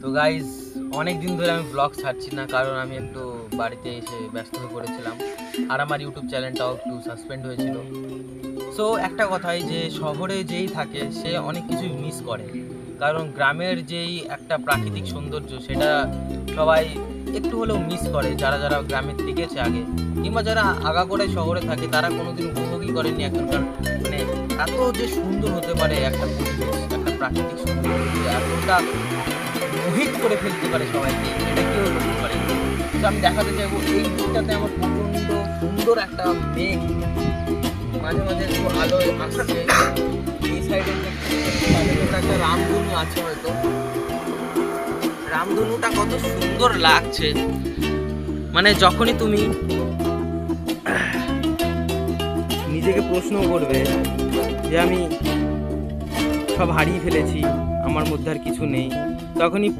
তো গাইজ অনেক দিন ধরে আমি ব্লগ ছাড়ছি না, কারণ আমি একটু বাড়িতে এসে ব্যস্ত হয়ে পড়েছিলাম আর আমার ইউটিউব চ্যানেলটাও একটু সাসপেন্ড হয়েছিল। সো একটা কথাই যে শহরে যেই থাকে সে অনেক কিছুই মিস করে, কারণ গ্রামের যেই একটা প্রাকৃতিক সৌন্দর্য সেটা সবাই একটু হলেও মিস করে, যারা যারা গ্রামে থেকেছে আগে কিংবা যারা আগাগোড়ায় শহরে থাকে তারা কোনোদিন উপভোগই করেনি এখনকার মানে এত যে সুন্দর হতে পারে একটা পরিবেশ, একটা প্রাকৃতিক সৌন্দর্য যে এতটা মোহিত করে ফেলতে পারে সবাইকে, এটা কেউ করতে পারে। তো আমি দেখাতে চাইবো এই দিকটাতে আমার প্রচণ্ড সুন্দর একটা মেঘ, মাঝে মাঝে একটু আলো আসছে। এই সাইডে একটা রামধনু আছে, হয়তো রামধনুটা কত সুন্দর লাগছে। মানে যখনই তুমি নিজেকে প্রশ্ন করবে যে আমি সব হারিয়ে ফেলেছি, আমার মধ্যে আর কিছু নেই, তখনই